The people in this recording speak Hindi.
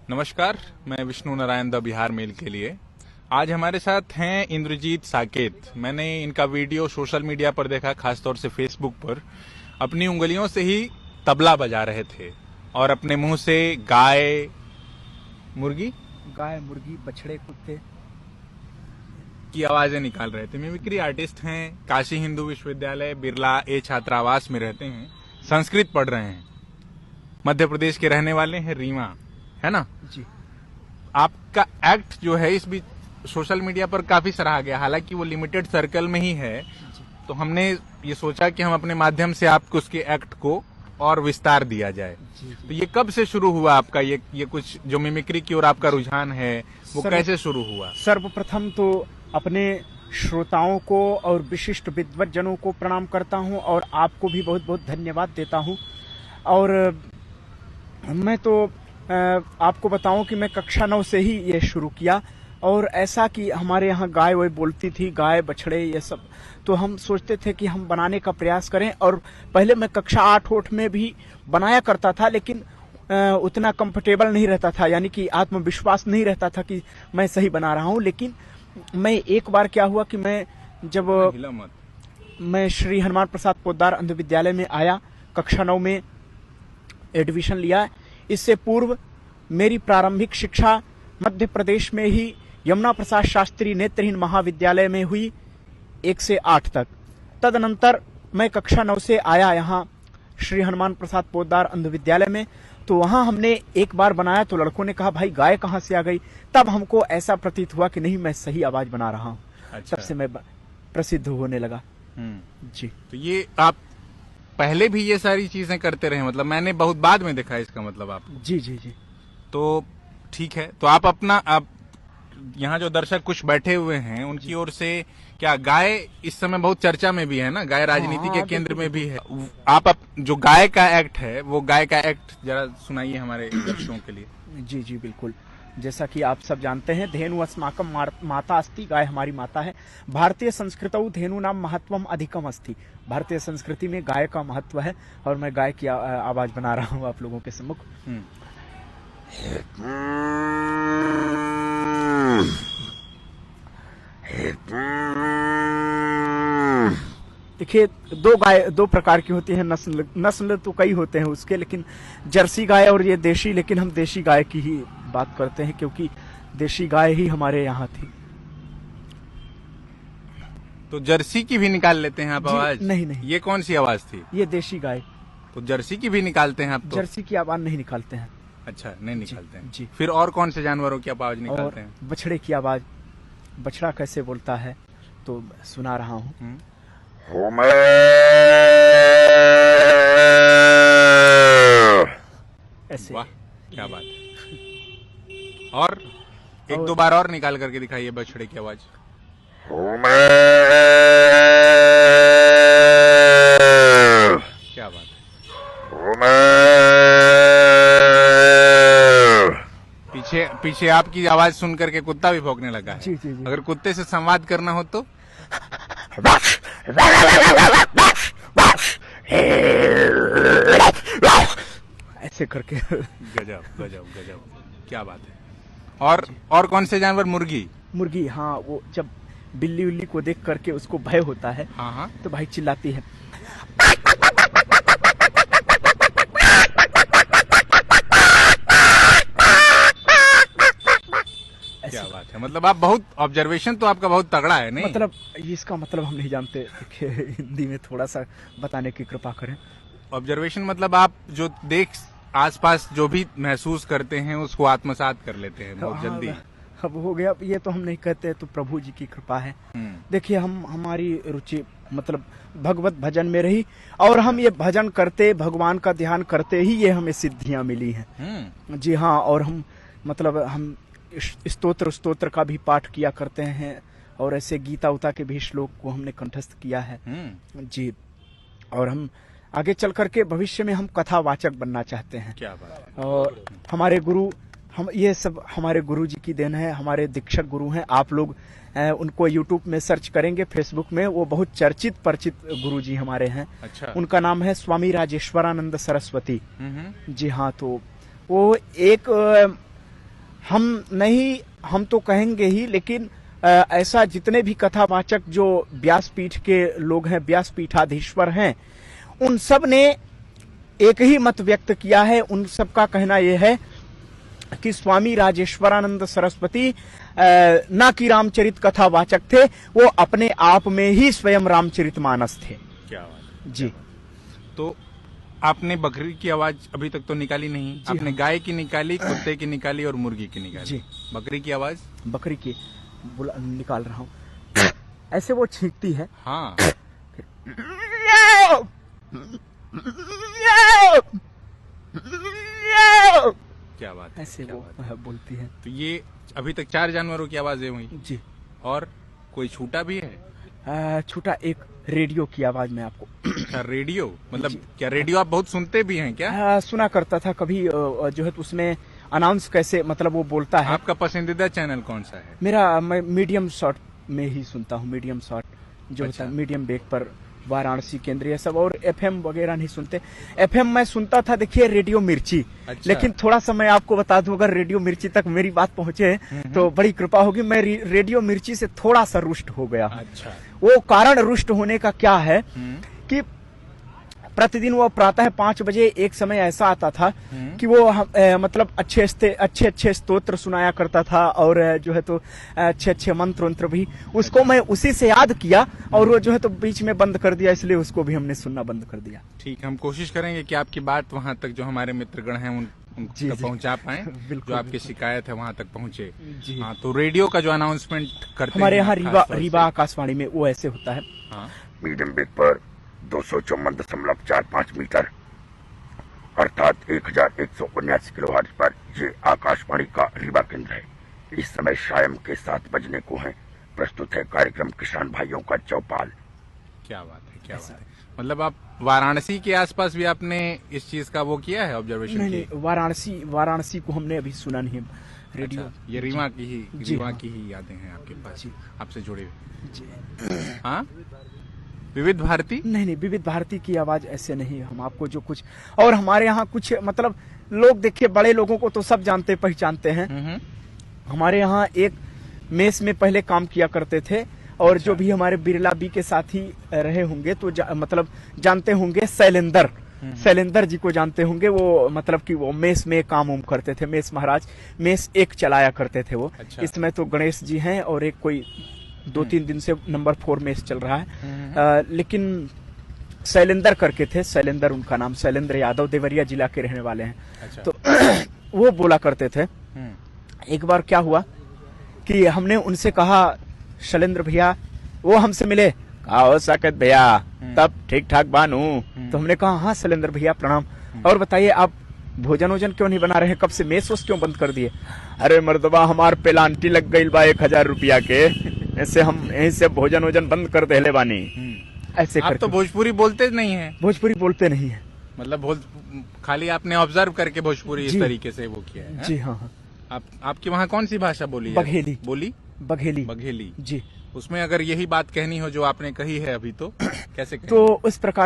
नमस्कार, मैं विष्णु नारायण द बिहार मेल के लिए। आज हमारे साथ हैं इंद्रजीत साकेत। मैंने इनका वीडियो सोशल मीडिया पर देखा, खासतौर से फेसबुक पर। अपनी उंगलियों से ही तबला बजा रहे थे और अपने मुंह से गाय, मुर्गी, बछड़े, कुत्ते की आवाजें निकाल रहे थे। मिमिक्री आर्टिस्ट हैं, काशी हिंदू विश्वविद्यालय बिरला ए छात्रावास में रहते हैं, संस्कृत पढ़ रहे हैं, मध्य प्रदेश के रहने वाले हैं, रीवा, है ना जी। आपका एक्ट जो है इस बीच सोशल मीडिया पर काफी सराहा गया, हालांकि वो लिमिटेड सर्कल में ही है। तो हमने ये सोचा कि हम अपने माध्यम से आपको उसके एक्ट को और विस्तार दिया जाए। तो ये कब से शुरू हुआ आपका ये कुछ जो मिमिक्री की ओर आपका रुझान है वो कैसे शुरू हुआ? सर्वप्रथम तो अपने श्रोताओं को और विशिष्ट विद्वज्जनों को प्रणाम करता हूं और आपको भी बहुत बहुत धन्यवाद देता हूं। और मैं तो आपको बताऊं कि मैं कक्षा 9 से ही ये शुरू किया। और ऐसा कि हमारे यहाँ गाय वो बोलती थी, गाय बछड़े ये सब, तो हम सोचते थे कि हम बनाने का प्रयास करें। और पहले मैं कक्षा 8 में भी बनाया करता था, लेकिन उतना कंफर्टेबल नहीं रहता था, यानी कि आत्मविश्वास नहीं रहता था कि मैं सही बना रहा हूँ। लेकिन मैं एक बार क्या हुआ कि मैं श्री हनुमान प्रसाद पोद्दार अंध विद्यालय में आया, कक्षा 9 में एडमिशन लिया। इससे पूर्व मेरी प्रारंभिक शिक्षा मध्य प्रदेश में ही यमुना प्रसाद शास्त्री नेत्रहीन महाविद्यालय में हुई 1 से 8 तक। तदनंतर मैं कक्षा 9 से आया यहाँ श्री हनुमान प्रसाद पोद्दार अंध विद्यालय में। तो वहां हमने एक बार बनाया तो लड़कों ने कहा, भाई गाय कहाँ से आ गई? तब हमको ऐसा प्रतीत हुआ कि नहीं, मैं सही आवाज बना रहा हूँ। अच्छा। तब से मैं प्रसिद्ध होने लगा। जी। तो ये आप पहले भी ये सारी चीजें करते रहे? मतलब मैंने बहुत बाद में देखा इसका मतलब आप। जी जी जी। तो ठीक है, तो आप यहाँ जो दर्शक कुछ बैठे हुए हैं उनकी ओर से, क्या गाय इस समय बहुत चर्चा में भी है ना, गाय राजनीति के केंद्र में भी है। आप जो गाय का एक्ट है वो गाय का एक्ट जरा सुनाइए हमारे दर्शकों के लिए। जी जी बिल्कुल। जैसा कि आप सब जानते हैं, धेनु अस्माकम माता अस्ति, गाय हमारी माता है। भारतीय संस्कृतौ धेनु नाम महत्वम अधिकम अस्ति। भारतीय संस्कृति में गाय का महत्व है और मैं गाय की आवाज बना रहा हूँ आप लोगों के सम्मुख। देखिए, दो प्रकार की होती है नस्ल तो कई होते हैं उसके, लेकिन जर्सी गाय और ये देशी, लेकिन हम देशी गाय की ही बात करते हैं क्योंकि देशी गाय ही हमारे यहाँ थी। तो जर्सी की भी निकाल लेते हैं आप आवाज? नहीं नहीं, ये कौन सी आवाज थी? ये देशी गाय। तो जर्सी की भी निकालते हैं आप? तो जर्सी की आवाज नहीं निकालते हैं। अच्छा, नहीं निकालते हैं जी। फिर और कौन से जानवरों की आवाज निकालते हैं? बछड़े की आवाज। बछड़ा कैसे बोलता है तो सुना रहा हूँ। ऐसे। वाह, क्या बात है। और एक दो बार और निकाल करके दिखाइए बछड़े की आवाज। क्या बात है। पीछे आपकी आवाज सुन करके कुत्ता भी भौंकने लगा है। जी, जी, जी। अगर कुत्ते से संवाद करना हो तो ऐसे करके। गजब गजब गजब, क्या बात है। और कौन से जानवर? मुर्गी, हाँ। वो जब बिल्ली उल्ली को देख करके उसको भय होता है, हाँ हाँ, तो भाई चिल्लाती है। क्या बात है। मतलब आप बहुत ऑब्जर्वेशन तो आपका बहुत तगड़ा है। नहीं मतलब इसका मतलब हम नहीं जानते, हिंदी में थोड़ा सा बताने की कृपा करें। ऑब्जर्वेशन मतलब आप जो देख आसपास जो भी महसूस करते हैं उसको आत्मसात कर लेते हैं बहुत जल्दी। अब हो गया, ये तो हम नहीं कहते, तो प्रभु जी की कृपा है। देखिए, हमारी रुचि मतलब भगवत भजन में रही और हम ये भजन करते, भगवान का ध्यान करते ही ये हमें सिद्धियां मिली हैं। जी हाँ। और हम स्तोत्र का भी पाठ किया करते हैं और ऐसे गीता उता के भी श्लोक को हमने कंठस्थ किया है। जी। और हम आगे चल करके भविष्य में हम कथावाचक बनना चाहते हैं। क्या बात है। और हमारे गुरु, ये सब हमारे गुरु जी की देन है। हमारे दीक्षक गुरु हैं। आप लोग उनको यूट्यूब में सर्च करेंगे, फेसबुक में, वो बहुत चर्चित परिचित गुरु जी हमारे हैं। अच्छा। उनका नाम है स्वामी राजेश्वरानंद सरस्वती। जी हाँ। तो वो एक हम तो कहेंगे ही, लेकिन ऐसा जितने भी कथावाचक जो व्यासपीठ के लोग हैं, व्यासपीठाधीश्वर हैं, उन सब ने एक ही मत व्यक्त किया है। उन सब का कहना यह है कि स्वामी राजेश्वरानंद सरस्वती ना कि रामचरित कथावाचक थे, वो अपने आप में ही स्वयं रामचरितमानस थे। क्या बात है। जी। तो आपने बकरी की आवाज अभी तक तो निकाली नहीं, आपने गाय की निकाली, कुत्ते की निकाली और मुर्गी की निकाली। जी। बकरी की आवाज? बकरी की निकाल रहा हूँ। ऐसे वो छींकती है। हाँ। क्या बात है, ऐसे क्या वो बात है। बोलती है। तो ये अभी तक 4 जानवरों की आवाजें हुई जी। और कोई छूटा भी है? छूटा एक रेडियो की आवाज में आपको। अच्छा, रेडियो मतलब क्या रेडियो आप बहुत सुनते भी हैं क्या? सुना करता था कभी, जो है तो उसमें अनाउंस कैसे मतलब वो बोलता है। आपका पसंदीदा चैनल कौन सा है? मैं मीडियम शॉर्ट में ही सुनता हूँ। मीडियम शॉर्ट जो होता है, मीडियम वेग पर वाराणसी केंद्रीय सब, और एफएम वगैरह नहीं सुनते। एफएम मैं सुनता था, देखिए, रेडियो मिर्ची। अच्छा। लेकिन थोड़ा सा मैं आपको बता दूं, अगर रेडियो मिर्ची तक मेरी बात पहुंचे तो बड़ी कृपा होगी। मैं रेडियो मिर्ची से थोड़ा सा रुष्ट हो गया। अच्छा। वो कारण रुष्ट होने का क्या है कि प्रतिदिन वो प्रातः 5 बजे एक समय ऐसा आता था कि वो मतलब अच्छे स्तोत्र सुनाया करता था, और जो है तो अच्छे मंत्र भी। उसको मैं उसी से याद किया, और वो जो है तो बीच में बंद कर दिया, इसलिए उसको भी हमने सुनना बंद कर दिया। ठीक, हम कोशिश करेंगे कि आपकी बात वहाँ तक जो हमारे मित्रगण हैं उन तक पहुँचा पाए, जो आपकी शिकायत है वहाँ तक पहुँचे। हाँ, तो रेडियो का जो अनाउंसमेंट करते हमारे हैं यहाँ रीवा आकाशवाणी में वो ऐसे होता है। हाँ। मीडियम वेग पर 254.45 मीटर अर्थात 1179 किलोहर्ट्ज पर ये आकाशवाणी का रीवा केंद्र है। इस समय शाम के 7 बजने को है। प्रस्तुत है कार्यक्रम किसान भाइयों का चौपाल। क्या बात है, क्या बात है। मतलब आप वाराणसी के आसपास भी आपने इस चीज का वो किया है, ऑब्जर्वेशन? नहीं, वाराणसी को हमने अभी सुना नहीं रेडियो। अच्छा, ये रीवा की ही यादें हैं आपके पास, आपसे जुड़े हुए। हाँ, विविध भारती? नहीं, विविध भारती की आवाज ऐसे नहीं। हम आपको जो कुछ, और हमारे यहाँ कुछ मतलब लोग, देखिए, बड़े लोगों को तो सब जानते पहचानते हैं। हमारे यहाँ एक मेस में पहले काम किया करते थे, और जो भी हमारे बिरला बी के साथी रहे होंगे तो मतलब जानते होंगे, शैलेंद्र जी को जानते होंगे। वो मतलब कि वो मेस में काम करते थे। मेस महाराज मेस 1 चलाया करते थे वो। अच्छा। इसमें तो गणेश जी हैं, और एक कोई 2-3 दिन से नंबर 4 मेस चल रहा है। लेकिन शैलेंद्र करके थे, शैलेंद्र उनका नाम, शैलेंद्र यादव, देवरिया जिला के रहने वाले हैं। अच्छा। तो वो बोला करते थे। एक बार क्या हुआ कि हमने उनसे कहा, शैलेंद्र भैया, वो हमसे मिले, कहा हो साकेत भैया, तब ठीक ठाक बानू? तो हमने कहा, हाँ शैलेंद्र भैया प्रणाम, और बताइए आप भोजन क्यों नहीं बना रहे, कब से मेस क्यों बंद कर दिए? अरे मर्दबा, हमार पेलांटी लग गई बा 1000 रुपया के, ऐसे हम यहीं से भोजन बंद कर देले बानी। ऐसे आप तो भोजपुरी बोलते नहीं है? भोजपुरी बोलते नहीं है, मतलब खाली आपने ऑब्जर्व करके भोजपुरी इस तरीके से वो किया है? जी हाँ। आपकी वहाँ कौन सी भाषा बोली है? बघेली। बोली? बघेली। जी। उसमें अगर यही बात कहनी हो जो आपने कही है अभी, तो कैसे कहें? तो उस प्रकार